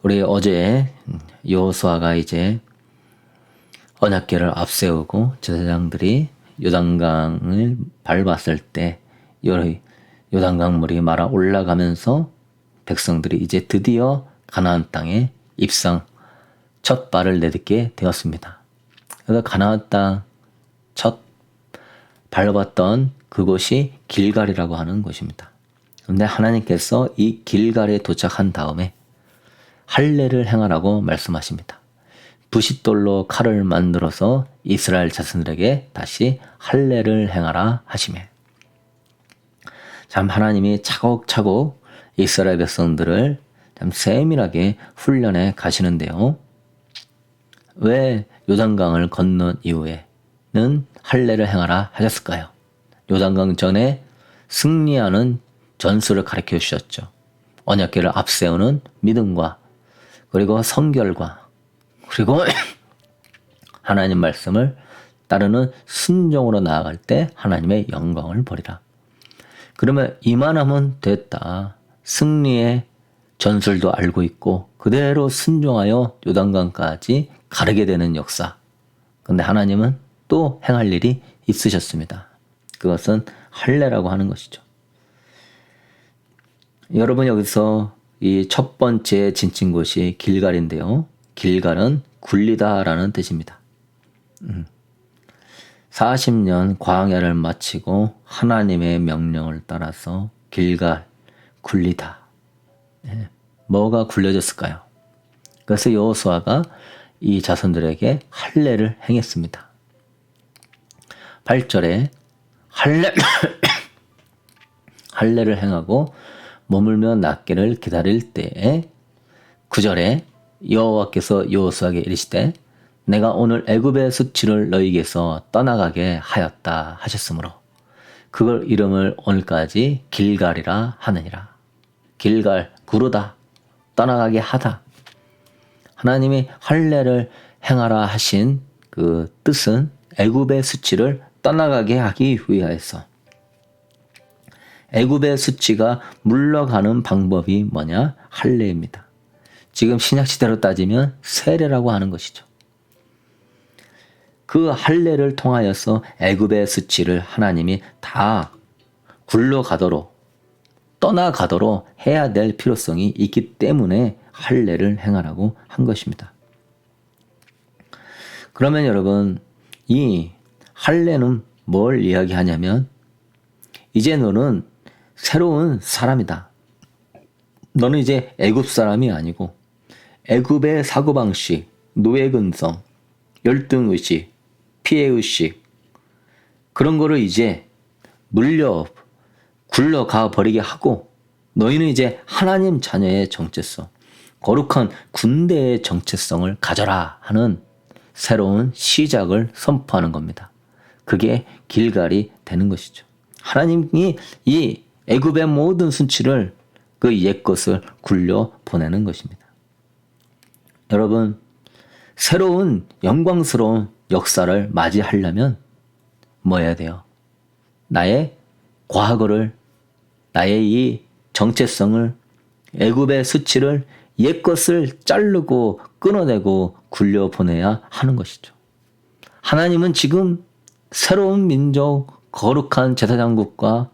우리 어제 여호수아가 이제 언약궤를 앞세우고 제사장들이 요단강을 밟았을 때 요단강 물이 말아 올라가면서 백성들이 이제 드디어 가나안 땅에 입성 첫 발을 내딛게 되었습니다. 그래서 가나안 땅 첫 밟았던 그곳이 길갈이라고 하는 곳입니다. 그런데 하나님께서 이 길갈에 도착한 다음에 할례를 행하라고 말씀하십니다. 부싯돌로 칼을 만들어서 이스라엘 자손들에게 다시 할례를 행하라 하시매. 참 하나님이 차곡차곡 이스라엘 백성들을 참 세밀하게 훈련해 가시는데요. 왜 요단강을 건넌 이후에는 할례를 행하라 하셨을까요? 요단강 전에 승리하는 전술을 가르쳐 주셨죠. 언약궤를 앞세우는 믿음과 그리고 성결과 그리고 하나님 말씀을 따르는 순종으로 나아갈 때 하나님의 영광을 보리라. 그러면 이만하면 됐다. 승리의 전술도 알고 있고 그대로 순종하여 요단강까지 가르게 되는 역사. 근데 하나님은 또 행할 일이 있으셨습니다. 그것은 할례라고 하는 것이죠. 여러분 여기서 이 첫 번째 진친 곳이 길갈인데요. 길갈은 굴리다라는 뜻입니다. 40년 광야를 마치고 하나님의 명령을 따라서 길갈 굴리다. 뭐가 굴려졌을까요? 그래서 여호수아가 이 자손들에게 할례를 행했습니다. 8절에 할례를 행하고 머물며 낫기를 기다릴 때에 9절에 여호와께서 여호수아에게 이르시되 내가 오늘 애굽의 수치를 너희에게서 떠나가게 하였다 하셨으므로 그걸 이름을 오늘까지 길갈이라 하느니라. 길갈 구르다 떠나가게 하다. 하나님이 할례를 행하라 하신 그 뜻은 애굽의 수치를 떠나가게 하기 위하여서 애굽의 수치가 물러가는 방법이 뭐냐? 할례입니다. 지금 신약시대로 따지면 세례라고 하는 것이죠. 그 할례를 통하여서 애굽의 수치를 하나님이 다 굴러가도록 떠나가도록 해야 될 필요성이 있기 때문에 할례를 행하라고 한 것입니다. 그러면 여러분 이 할례는 뭘 이야기하냐면 이제 너는 새로운 사람이다. 너는 이제 애굽 사람이 아니고 애굽의 사고방식, 노예근성, 열등의식, 피해의식 그런 거를 이제 굴러가 버리게 하고 너희는 이제 하나님 자녀의 정체성, 거룩한 군대의 정체성을 가져라 하는 새로운 시작을 선포하는 겁니다. 그게 길갈이 되는 것이죠. 하나님이 이 애굽의 모든 수치를 그 옛것을 굴려 보내는 것입니다. 여러분 새로운 영광스러운 역사를 맞이하려면 뭐 해야 돼요? 나의 과거를 나의 이 정체성을 애굽의 수치를 옛것을 자르고 끊어내고 굴려 보내야 하는 것이죠. 하나님은 지금 새로운 민족 거룩한 제사장국과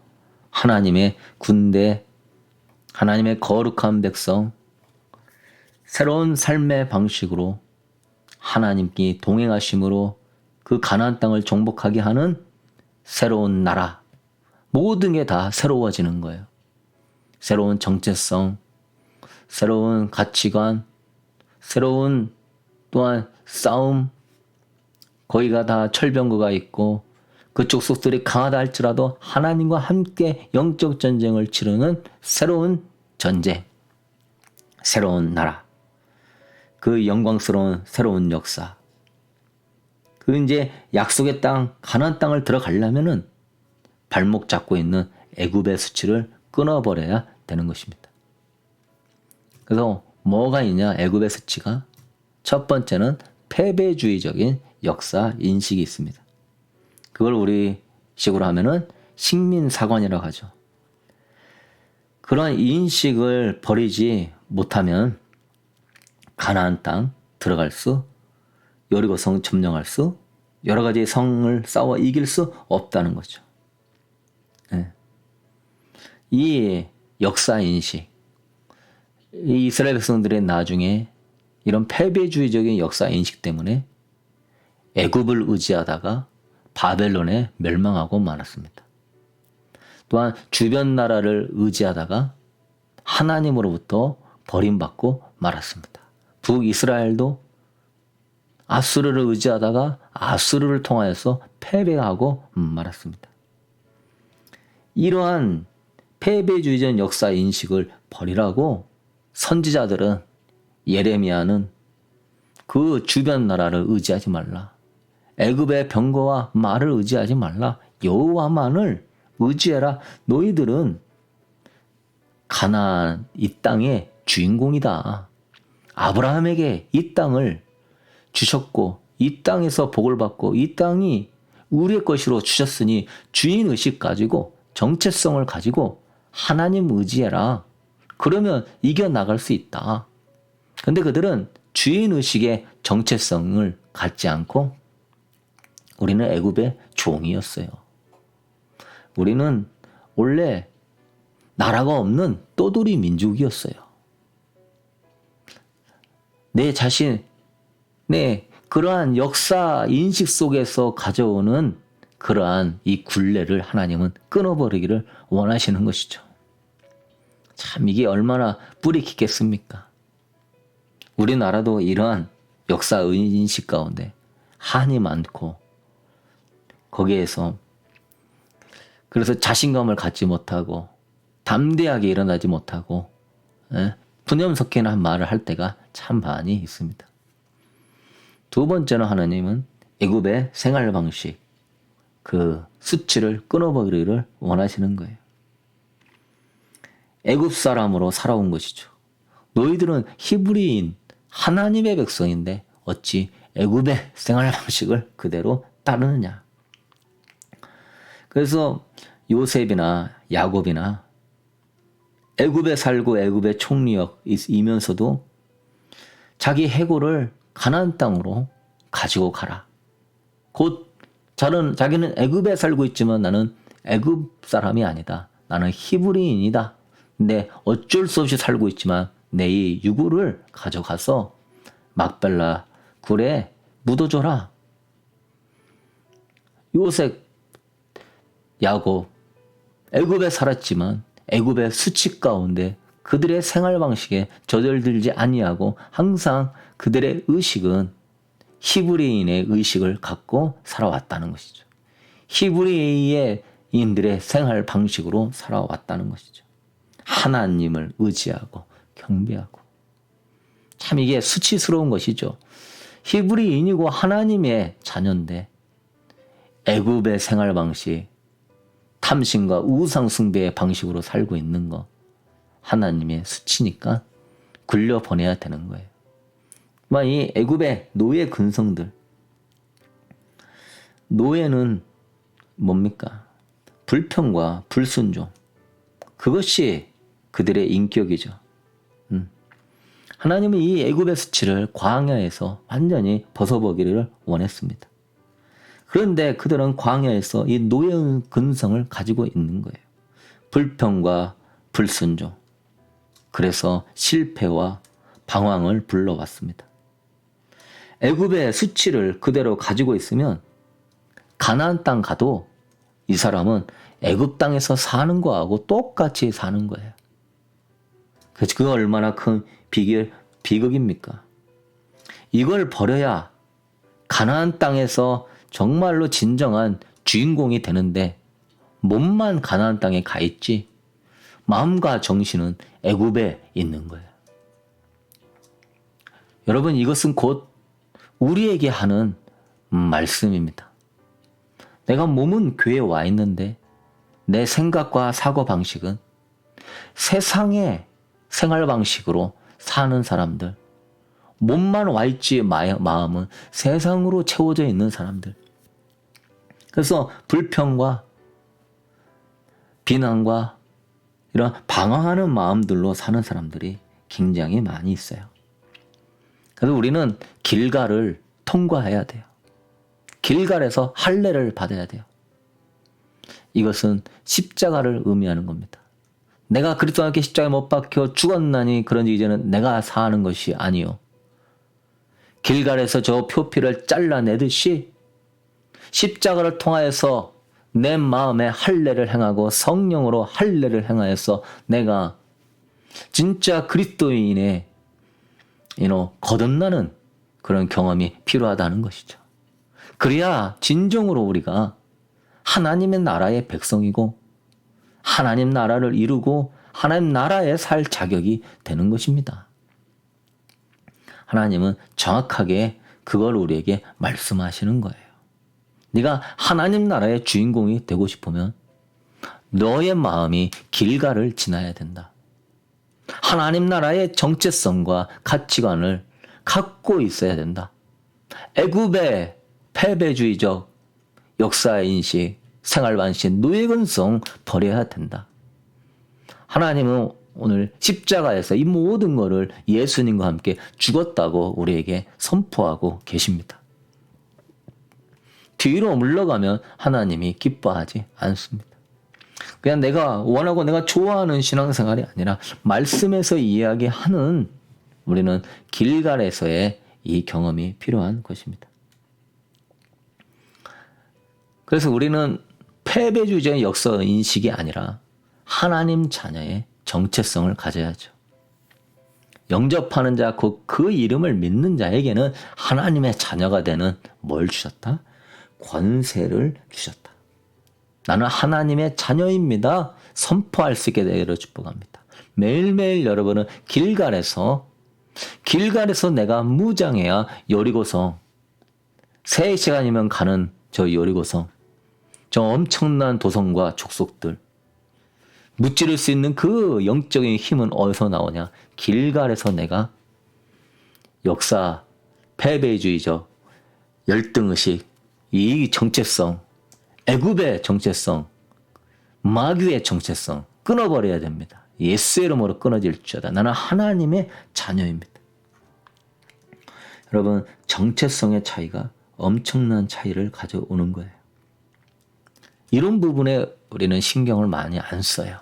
하나님의 군대, 하나님의 거룩한 백성, 새로운 삶의 방식으로 하나님께 동행하심으로 그 가나안 땅을 정복하게 하는 새로운 나라, 모든 게 다 새로워지는 거예요. 새로운 정체성, 새로운 가치관, 새로운 또한 싸움, 거기가 다 철병거가 있고 그쪽 속들이 강하다 할지라도 하나님과 함께 영적 전쟁을 치르는 새로운 전쟁, 새로운 나라, 그 영광스러운 새로운 역사. 그 이제 약속의 땅, 가나안 땅을 들어가려면은 발목 잡고 있는 애굽의 수치를 끊어버려야 되는 것입니다. 그래서 뭐가 있냐? 애굽의 수치가 첫 번째는 패배주의적인 역사 인식이 있습니다. 그걸 우리 식으로 하면은 식민사관이라고 하죠. 그런 인식을 버리지 못하면 가나안 땅 들어갈 수, 여리고성 점령할 수, 여러 가지 성을 싸워 이길 수 없다는 거죠. 네. 이 역사 인식, 이 이스라엘 백성들의 나중에 이런 패배주의적인 역사 인식 때문에 애굽을 의지하다가 바벨론에 멸망하고 말았습니다. 또한 주변 나라를 의지하다가 하나님으로부터 버림받고 말았습니다. 북이스라엘도 아수르를 의지하다가 아수르를 통하여서 패배하고 말았습니다. 이러한 패배주의적 역사 인식을 버리라고 선지자들은, 예레미야는 그 주변 나라를 의지하지 말라, 애굽의 병거와 말을 의지하지 말라, 여호와만을 의지해라. 너희들은 가나안 이 땅의 주인공이다. 아브라함에게 이 땅을 주셨고 이 땅에서 복을 받고 이 땅이 우리의 것으로 주셨으니 주인의식 가지고 정체성을 가지고 하나님 의지해라. 그러면 이겨나갈 수 있다. 근데 그들은 주인의식의 정체성을 갖지 않고 우리는 애굽의 종이었어요. 우리는 원래 나라가 없는 떠돌이 민족이었어요. 내 자신의 그러한 역사 인식 속에서 가져오는 그러한 이 굴레를 하나님은 끊어버리기를 원하시는 것이죠. 참 이게 얼마나 뿌리 깊겠습니까? 우리나라도 이러한 역사 인식 가운데 한이 많고 거기에서 그래서 자신감을 갖지 못하고 담대하게 일어나지 못하고 푸념 섞인 말을 할 때가 참 많이 있습니다. 두 번째는 하나님은 애굽의 생활 방식, 그 수치를 끊어버리기를 원하시는 거예요. 애굽 사람으로 살아온 것이죠. 너희들은 히브리인 하나님의 백성인데 어찌 애굽의 생활 방식을 그대로 따르느냐. 그래서 요셉이나 야곱이나 애굽에 살고 애굽의 총리이면서도 자기 해골을 가나안 땅으로 가지고 가라. 곧 자기는 애굽에 살고 있지만 나는 애굽 사람이 아니다. 나는 히브리인이다. 근데 어쩔 수 없이 살고 있지만 내 이 유구를 가져가서 막벨라 굴에 묻어줘라. 요셉, 야곱, 애굽에 살았지만 애굽의 수치 가운데 그들의 생활 방식에 저절들지 아니하고 항상 그들의 의식은 히브리인의 의식을 갖고 살아왔다는 것이죠. 히브리인들의 생활 방식으로 살아왔다는 것이죠. 하나님을 의지하고 경배하고. 참 이게 수치스러운 것이죠. 히브리인이고 하나님의 자녀인데 애굽의 생활 방식, 탐심과 우상 숭배의 방식으로 살고 있는 거 하나님의 수치니까 굴려 보내야 되는 거예요. 이 애굽의 노예 근성들, 노예는 뭡니까? 불평과 불순종, 그것이 그들의 인격이죠. 하나님은 이 애굽의 수치를 광야에서 완전히 벗어보기를 원했습니다. 그런데 그들은 광야에서 이 노예 근성을 가지고 있는 거예요. 불평과 불순종. 그래서 실패와 방황을 불러왔습니다. 애굽의 수치를 그대로 가지고 있으면 가나안 땅 가도 이 사람은 애굽 땅에서 사는 거하고 똑같이 사는 거예요. 그래서 그거 얼마나 큰 비극입니까? 이걸 버려야 가나안 땅에서 정말로 진정한 주인공이 되는데 몸만 가나안 땅에 가 있지 마음과 정신은 애굽에 있는 거예요. 여러분, 이것은 곧 우리에게 하는 말씀입니다. 내가 몸은 교회에 와 있는데 내 생각과 사고방식은 세상의 생활 방식으로 사는 사람들, 몸만 와 있지 마음은 세상으로 채워져 있는 사람들. 그래서 불평과 비난과 이런 방황하는 마음들로 사는 사람들이 굉장히 많이 있어요. 그래서 우리는 길갈을 통과해야 돼요. 길갈에서 할례를 받아야 돼요. 이것은 십자가를 의미하는 겁니다. 내가 그리스도와 함께 십자가에 못 박혀 죽었나니 그런지 이제는 내가 사는 것이 아니요. 길갈에서 저 표피를 잘라내듯이 십자가를 통하여서 내 마음에 할례를 행하고 성령으로 할례를 행하여서 내가 진짜 그리스도인의 거듭나는 그런 경험이 필요하다는 것이죠. 그래야 진정으로 우리가 하나님의 나라의 백성이고 하나님 나라를 이루고 하나님 나라에 살 자격이 되는 것입니다. 하나님은 정확하게 그걸 우리에게 말씀하시는 거예요. 네가 하나님 나라의 주인공이 되고 싶으면 너의 마음이 길갈을 지나야 된다. 하나님 나라의 정체성과 가치관을 갖고 있어야 된다. 애굽의 패배주의적 역사인식, 생활반식, 노예근성 버려야 된다. 하나님은 오늘 십자가에서 이 모든 것을 예수님과 함께 죽었다고 우리에게 선포하고 계십니다. 뒤로 물러가면 하나님이 기뻐하지 않습니다. 그냥 내가 원하고 내가 좋아하는 신앙생활이 아니라 말씀에서 이야기하는 우리는 길갈에서의 이 경험이 필요한 것입니다. 그래서 우리는 패배주의적 역사 인식이 아니라 하나님 자녀의 정체성을 가져야죠. 영접하는 자, 그 이름을 믿는 자에게는 하나님의 자녀가 되는 뭘 주셨다? 권세를 주셨다. 나는 하나님의 자녀입니다. 선포할 수 있게 되기를 축복합니다. 매일매일 여러분은 길갈에서 내가 무장해야 여리고성 3시간이면 가는 저 여리고성 저 엄청난 도성과 족속들 무찌를 수 있는 그 영적인 힘은 어디서 나오냐? 길갈에서 내가 역사, 패배주의적, 열등의식, 이 정체성, 애굽의 정체성, 마귀의 정체성 끊어버려야 됩니다. 예수의 이름으로 끊어질지어다. 나는 하나님의 자녀입니다. 여러분, 정체성의 차이가 엄청난 차이를 가져오는 거예요. 이런 부분에 우리는 신경을 많이 안 써요.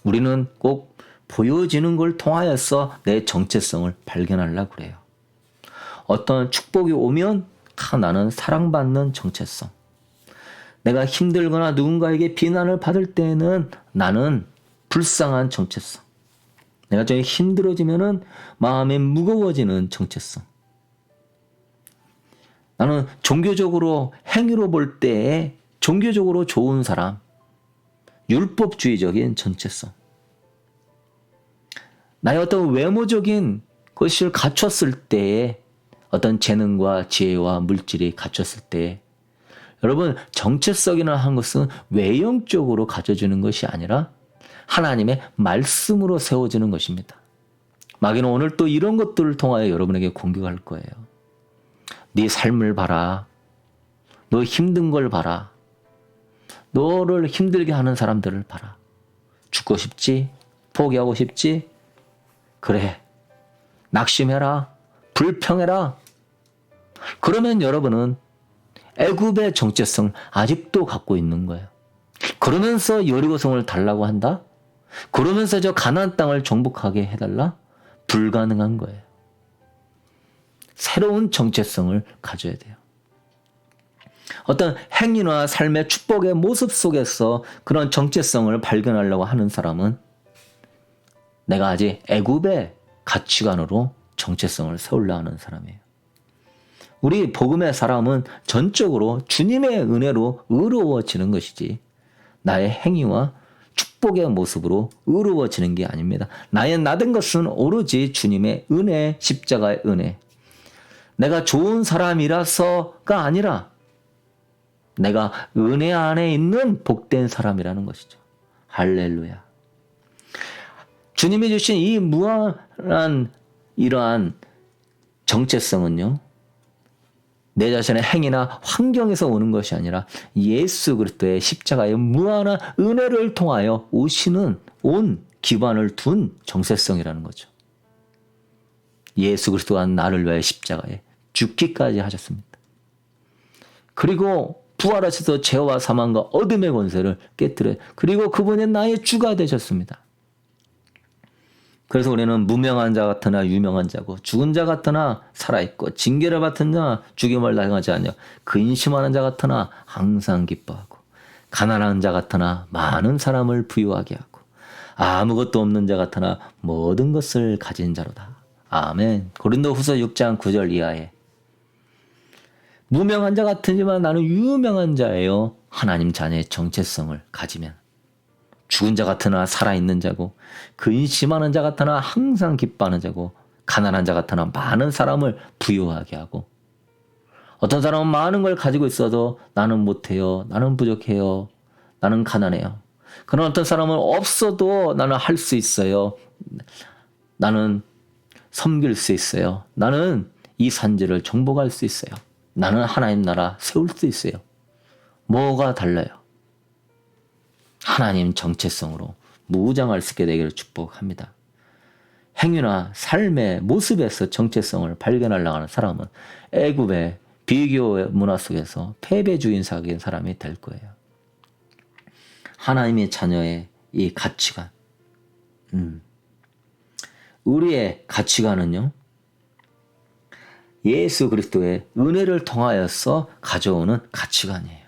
우리는 꼭 보여지는 걸 통하여서 내 정체성을 발견하려고 그래요. 어떤 축복이 오면 나는 사랑받는 정체성. 내가 힘들거나 누군가에게 비난을 받을 때에는 나는 불쌍한 정체성. 내가 좀 힘들어지면은 마음이 무거워지는 정체성. 나는 종교적으로 행위로 볼 때에 종교적으로 좋은 사람. 율법주의적인 정체성. 나의 어떤 외모적인 것을 갖췄을 때에 어떤 재능과 지혜와 물질이 갖췄을 때 여러분 정체성이나 한 것은 외형적으로 가져주는 것이 아니라 하나님의 말씀으로 세워지는 것입니다. 마귀는 오늘 또 이런 것들을 통하여 여러분에게 공격할 거예요. 네 삶을 봐라. 너 힘든 걸 봐라. 너를 힘들게 하는 사람들을 봐라. 죽고 싶지? 포기하고 싶지? 그래. 낙심해라. 불평해라. 그러면 여러분은 애굽의 정체성 아직도 갖고 있는 거예요. 그러면서 여리고성을 달라고 한다? 그러면서 저 가나안 땅을 정복하게 해달라? 불가능한 거예요. 새로운 정체성을 가져야 돼요. 어떤 행위나 삶의 축복의 모습 속에서 그런 정체성을 발견하려고 하는 사람은 내가 아직 애굽의 가치관으로 정체성을 세우려 하는 사람이에요. 우리 복음의 사람은 전적으로 주님의 은혜로 의로워지는 것이지 나의 행위와 축복의 모습으로 의로워지는 게 아닙니다. 나의 나된 것은 오로지 주님의 은혜, 십자가의 은혜. 내가 좋은 사람이라서가 아니라 내가 은혜 안에 있는 복된 사람이라는 것이죠. 할렐루야. 주님이 주신 이 무한한 이러한 정체성은요. 내 자신의 행위나 환경에서 오는 것이 아니라 예수 그리스도의 십자가의 무한한 은혜를 통하여 오시는 온 기반을 둔 정체성이라는 거죠. 예수 그리스도가 나를 위하여 십자가에 죽기까지 하셨습니다. 그리고 부활하셔서 죄와 사망과 어둠의 권세를 깨뜨려 그리고 그분이 나의 주가 되셨습니다. 그래서 우리는 무명한 자 같으나 유명한 자고 죽은 자 같으나 살아있고 징계를 받은 자 죽임을 당하지 않냐 근심하는 자 같으나 항상 기뻐하고 가난한 자 같으나 많은 사람을 부유하게 하고 아무것도 없는 자 같으나 모든 것을 가진 자로다. 아멘. 고린도후서 6장 9절 이하에 무명한 자 같으지만 나는 유명한 자예요. 하나님 자녀의 정체성을 가지면 죽은 자 같으나 살아있는 자고 근심하는 자 같으나 항상 기뻐하는 자고 가난한 자 같으나 많은 사람을 부유하게 하고 어떤 사람은 많은 걸 가지고 있어도 나는 못해요. 나는 부족해요. 나는 가난해요. 그런 어떤 사람은 없어도 나는 할 수 있어요. 나는 섬길 수 있어요. 나는 이 산지를 정복할 수 있어요. 나는 하나님 나라 세울 수 있어요. 뭐가 달라요? 하나님 정체성으로 무장할 수 있게 되기를 축복합니다. 행위나 삶의 모습에서 정체성을 발견하려고 하는 사람은 애굽의 비교 문화 속에서 패배주의인 사람이 될 거예요. 하나님의 자녀의 이 가치관. 우리의 가치관은요. 예수 그리스도의 은혜를 통하여서 가져오는 가치관이에요.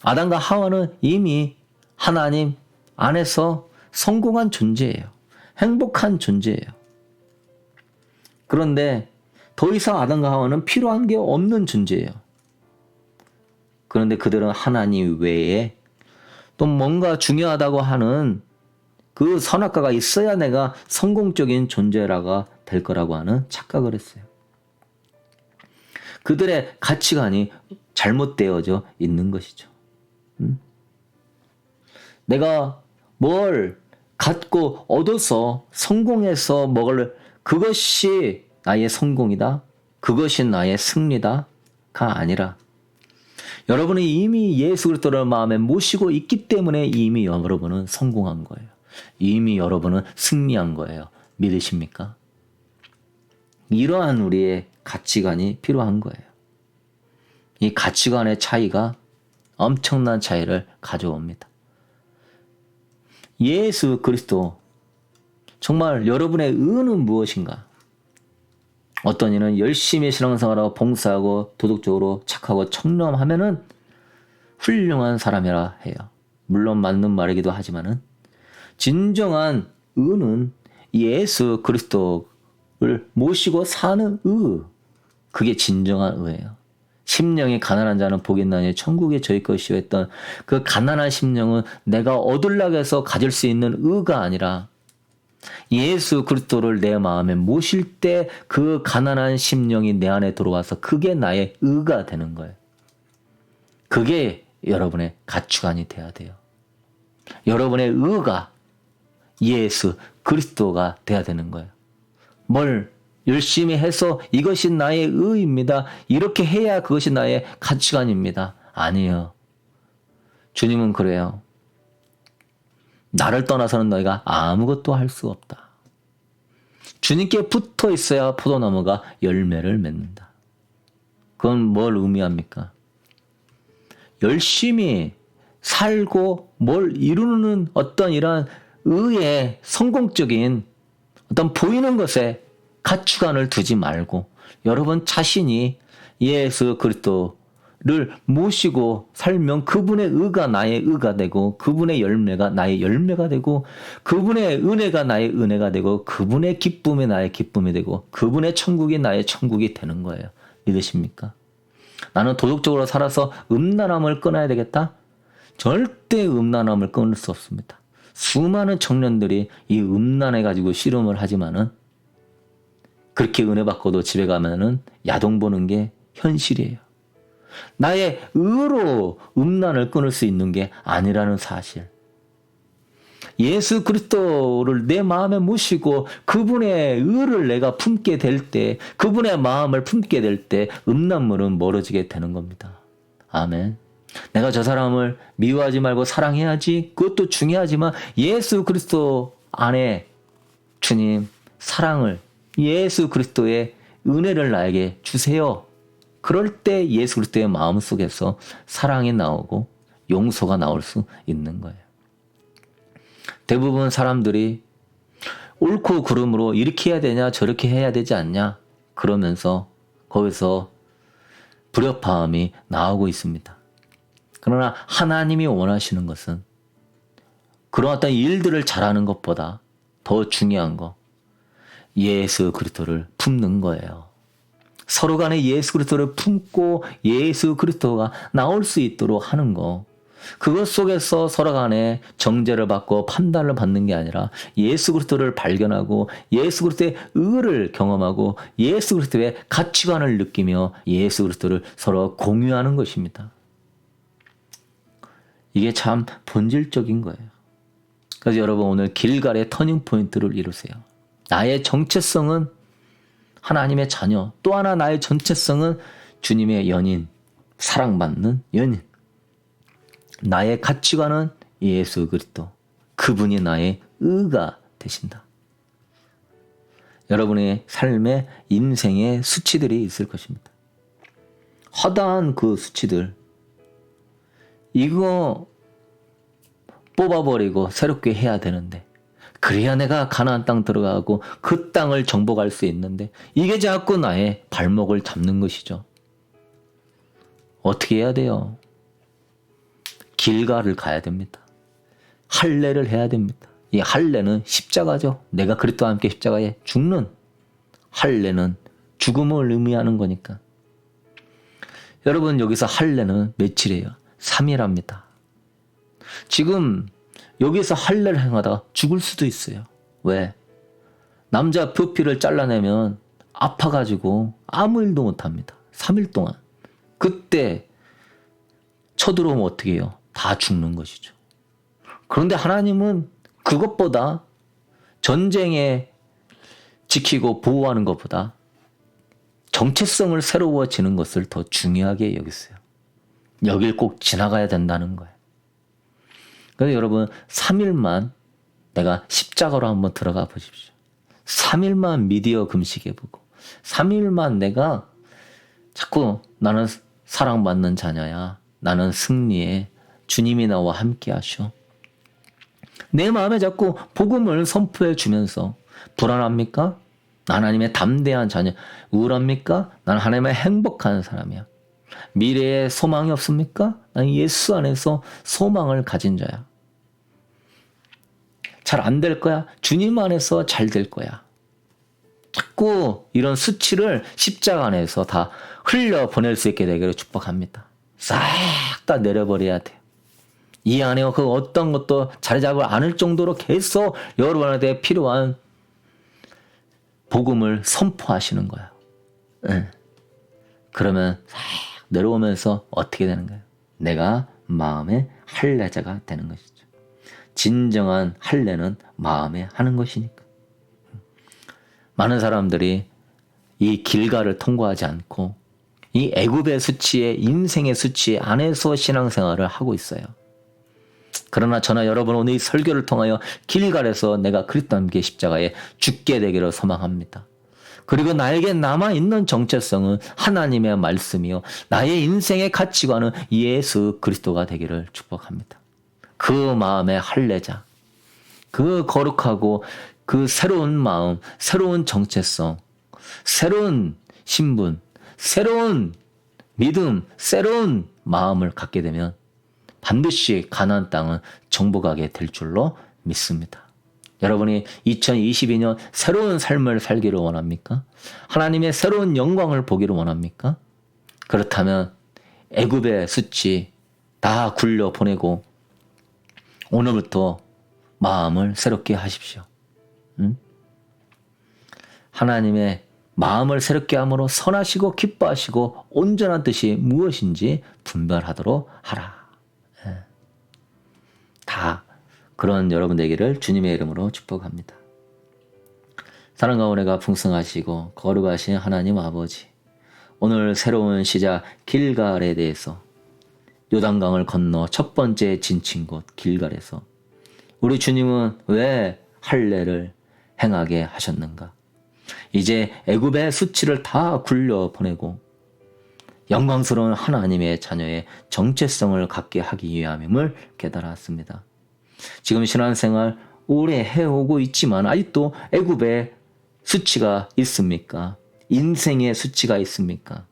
아담과 하와는 이미 하나님 안에서 성공한 존재예요. 행복한 존재예요. 그런데 더 이상 아담과 하와는 필요한 게 없는 존재예요. 그런데 그들은 하나님 외에 또 뭔가 중요하다고 하는 그 선악과가 있어야 내가 성공적인 존재라가 될 거라고 하는 착각을 했어요. 그들의 가치관이 잘못되어져 있는 것이죠. 내가 뭘 갖고 얻어서 성공해서 먹을 그것이 나의 성공이다. 그것이 나의 승리다가 아니라 여러분이 이미 예수 그리스도를 마음에 모시고 있기 때문에 이미 여러분은 성공한 거예요. 이미 여러분은 승리한 거예요. 믿으십니까? 이러한 우리의 가치관이 필요한 거예요. 이 가치관의 차이가 엄청난 차이를 가져옵니다. 예수 그리스도 정말 여러분의 의는 무엇인가? 어떤 이는 열심히 신앙생활하고 봉사하고 도덕적으로 착하고 청렴하면은 훌륭한 사람이라 해요. 물론 맞는 말이기도 하지만은 진정한 의는 예수 그리스도를 모시고 사는 의. 그게 진정한 의예요. 심령이 가난한 자는 복이 있나니 천국이 저희 것이요 했던 그 가난한 심령은 내가 얻으려고 해서 가질 수 있는 의가 아니라 예수 그리스도를 내 마음에 모실 때 그 가난한 심령이 내 안에 들어와서 그게 나의 의가 되는 거예요. 그게 여러분의 가치관이 돼야 돼요. 여러분의 의가 예수 그리스도가 돼야 되는 거예요. 뭘 열심히 해서 이것이 나의 의입니다. 이렇게 해야 그것이 나의 가치관입니다. 아니에요. 주님은 그래요. 나를 떠나서는 너희가 아무것도 할 수 없다. 주님께 붙어 있어야 포도나무가 열매를 맺는다. 그건 뭘 의미합니까? 열심히 살고 뭘 이루는 어떤 이런 의의 성공적인 어떤 보이는 것에 가치관을 두지 말고 여러분 자신이 예수 그리스도를 모시고 살면 그분의 의가 나의 의가 되고 그분의 열매가 나의 열매가 되고 그분의 은혜가 나의 은혜가 되고 그분의 기쁨이 나의 기쁨이 되고 그분의 천국이 나의 천국이 되는 거예요. 믿으십니까? 나는 도덕적으로 살아서 음란함을 끊어야 되겠다? 절대 음란함을 끊을 수 없습니다. 수많은 청년들이 이 음란해 가지고 씨름을 하지만은 그렇게 은혜 받고도 집에 가면은 야동 보는 게 현실이에요. 나의 의로 음란을 끊을 수 있는 게 아니라는 사실. 예수 그리스도를 내 마음에 모시고 그분의 의를 내가 품게 될 때, 그분의 마음을 품게 될 때 음란물은 멀어지게 되는 겁니다. 아멘. 내가 저 사람을 미워하지 말고 사랑해야지. 그것도 중요하지만 예수 그리스도 안에 주님 사랑을, 예수 그리스도의 은혜를 나에게 주세요. 그럴 때 예수 그리스도의 마음속에서 사랑이 나오고 용서가 나올 수 있는 거예요. 대부분 사람들이 옳고 그름으로 이렇게 해야 되냐 저렇게 해야 되지 않냐 그러면서 거기서 불협화음이 나오고 있습니다. 그러나 하나님이 원하시는 것은 그런 어떤 일들을 잘하는 것보다 더 중요한 거, 예수 그리스도를 품는 거예요. 서로 간에 예수 그리스도를 품고 예수 그리스도가 나올 수 있도록 하는 거. 그것 속에서 서로 간에 정죄를 받고 판단을 받는 게 아니라 예수 그리스도를 발견하고 예수 그리스도의 의를 경험하고 예수 그리스도의 가치관을 느끼며 예수 그리스도를 서로 공유하는 것입니다. 이게 참 본질적인 거예요. 그래서 여러분 오늘 길갈의 터닝포인트를 이루세요. 나의 정체성은 하나님의 자녀, 또 하나 나의 정체성은 주님의 연인, 사랑받는 연인. 나의 가치관은 예수 그리스도. 그분이 나의 의가 되신다. 여러분의 삶의 인생의 수치들이 있을 것입니다. 허다한 그 수치들. 이거 뽑아버리고 새롭게 해야 되는데 그래야 내가 가나안 땅 들어가고 그 땅을 정복할 수 있는데 이게 자꾸 나의 발목을 잡는 것이죠. 어떻게 해야 돼요? 길갈을 가야 됩니다. 할례를 해야 됩니다. 이 할례는 십자가죠. 내가 그리스도와 함께 십자가에 죽는 할례는 죽음을 의미하는 거니까. 여러분 여기서 할례는 며칠이에요? 3일 합니다. 지금 여기서 할례를 행하다가 죽을 수도 있어요. 왜? 남자 표피를 잘라내면 아파가지고 아무 일도 못합니다. 3일 동안. 그때 쳐들어오면 어떻게 해요? 다 죽는 것이죠. 그런데 하나님은 그것보다 전쟁에 지키고 보호하는 것보다 정체성을 새로워지는 것을 더 중요하게 여겼어요. 여길 꼭 지나가야 된다는 거예요. 그래서 여러분 3일만 내가 십자가로 한번 들어가 보십시오. 3일만 미디어 금식해보고 3일만 내가 자꾸 나는 사랑받는 자녀야. 나는 승리해. 주님이 나와 함께 하셔. 내 마음에 자꾸 복음을 선포해 주면서 불안합니까? 난 하나님의 담대한 자녀. 우울합니까? 난 하나님의 행복한 사람이야. 미래에 소망이 없습니까? 난 예수 안에서 소망을 가진 자야. 잘 안 될 거야? 주님 안에서 잘 될 거야. 자꾸 이런 수치를 십자가 안에서 다 흘려보낼 수 있게 되기를 축복합니다. 싹 다 내려버려야 돼요. 이 안에 그 어떤 것도 자리 잡을 않을 정도로 계속 여러분한테 필요한 복음을 선포하시는 거예요. 네. 그러면 싹 내려오면서 어떻게 되는 거예요? 내가 마음의 할례자가 되는 것이죠. 진정한 할례는 마음에 하는 것이니까. 많은 사람들이 이 길갈을 통과하지 않고 이 애굽의 수치에 인생의 수치 안에서 신앙생활을 하고 있어요. 그러나 저나 여러분 오늘 이 설교를 통하여 길갈에서 내가 그리스도와 함께 십자가에 죽게 되기를 소망합니다. 그리고 나에게 남아있는 정체성은 하나님의 말씀이요. 나의 인생의 가치관은 예수 그리스도가 되기를 축복합니다. 그 마음의 할례자, 그 거룩하고 그 새로운 마음, 새로운 정체성, 새로운 신분, 새로운 믿음, 새로운 마음을 갖게 되면 반드시 가나안 땅은 정복하게 될 줄로 믿습니다. 여러분이 2022년 새로운 삶을 살기를 원합니까? 하나님의 새로운 영광을 보기를 원합니까? 그렇다면 애굽의 수치 다 굴려보내고 오늘부터 마음을 새롭게 하십시오. 응? 하나님의 마음을 새롭게 함으로 선하시고 기뻐하시고 온전한 뜻이 무엇인지 분별하도록 하라. 예. 다 그런 여러분 되기를 주님의 이름으로 축복합니다. 사랑과 은혜가 풍성하시고 거룩하신 하나님 아버지, 오늘 새로운 시작 길갈에 대해서 요단강을 건너 첫 번째 진친 곳 길갈에서 우리 주님은 왜 할례를 행하게 하셨는가? 이제 애굽의 수치를 다 굴려보내고 영광스러운 하나님의 자녀의 정체성을 갖게 하기 위함임을 깨달았습니다. 지금 신앙생활 오래 해오고 있지만 아직도 애굽의 수치가 있습니까? 인생의 수치가 있습니까?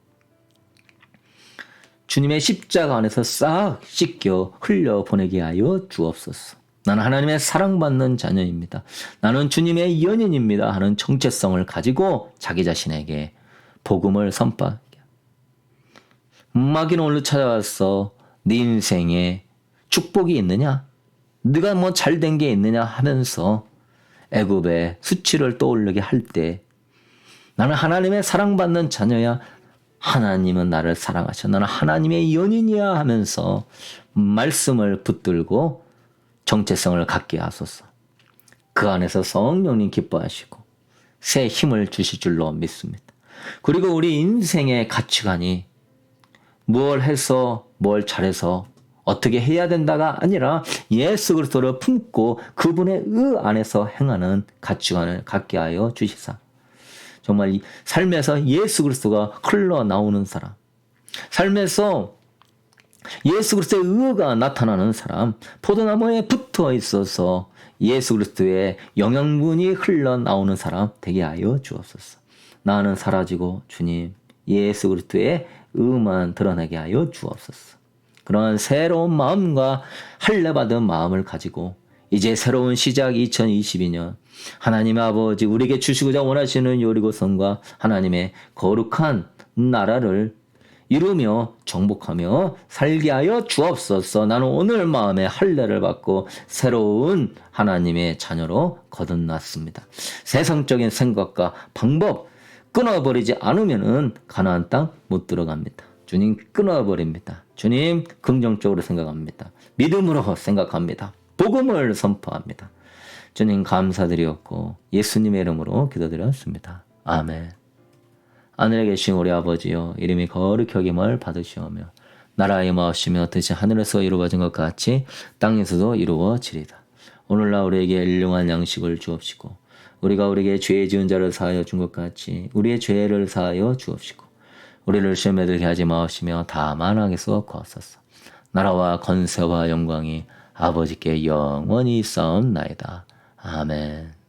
주님의 십자가 안에서 싹 씻겨 흘려보내게 하여 주옵소서. 나는 하나님의 사랑받는 자녀입니다. 나는 주님의 연인입니다 하는 정체성을 가지고 자기 자신에게 복음을 선포하게. 마귀는 오늘 찾아와서 네 인생에 축복이 있느냐? 네가 뭐 잘된 게 있느냐 하면서 애굽의 수치를 떠올리게 할 때 나는 하나님의 사랑받는 자녀야. 하나님은 나를 사랑하셔. 나는 하나님의 연인이야 하면서 말씀을 붙들고 정체성을 갖게 하소서. 그 안에서 성령님 기뻐하시고 새 힘을 주실 줄로 믿습니다. 그리고 우리 인생의 가치관이 뭘 해서 뭘 잘해서 어떻게 해야 된다가 아니라 예수 그리스도를 품고 그분의 의 안에서 행하는 가치관을 갖게 하여 주시사. 정말 삶에서 예수 그리스도가 흘러나오는 사람, 삶에서 예수 그리스도의 의가 나타나는 사람, 포도나무에 붙어 있어서 예수 그리스도의 영양분이 흘러나오는 사람 되게 하여 주옵소서. 나는 사라지고 주님 예수 그리스도의 의만 드러나게 하여 주옵소서. 그러한 새로운 마음과 할례받은 마음을 가지고 이제 새로운 시작 2022년 하나님의 아버지 우리에게 주시고자 원하시는 여리고성과 하나님의 거룩한 나라를 이루며 정복하며 살게 하여 주옵소서. 나는 오늘 마음에 할례를 받고 새로운 하나님의 자녀로 거듭났습니다. 세상적인 생각과 방법 끊어버리지 않으면은 가나안 땅 못 들어갑니다. 주님 끊어버립니다. 주님 긍정적으로 생각합니다. 믿음으로 생각합니다. 복음을 선포합니다. 주님 감사드리었고 예수님의 이름으로 기도드렸습니다. 아멘. 하늘에 계신 우리 아버지여 이름이 거룩히 여김을 받으시오며 나라의 마으시며 뜻이 하늘에서 이루어진 것 같이 땅에서도 이루어지리다. 오늘날 우리에게 일용할 양식을 주옵시고 우리가 우리에게 죄 지은 자를 사하여 준 것 같이 우리의 죄를 사하여 주옵시고 우리를 시험에 들게 하지 마시며 다만 악에서 구하소서. 나라와 권세와 영광이 아버지께 영원히 있사옵나이다. 아멘.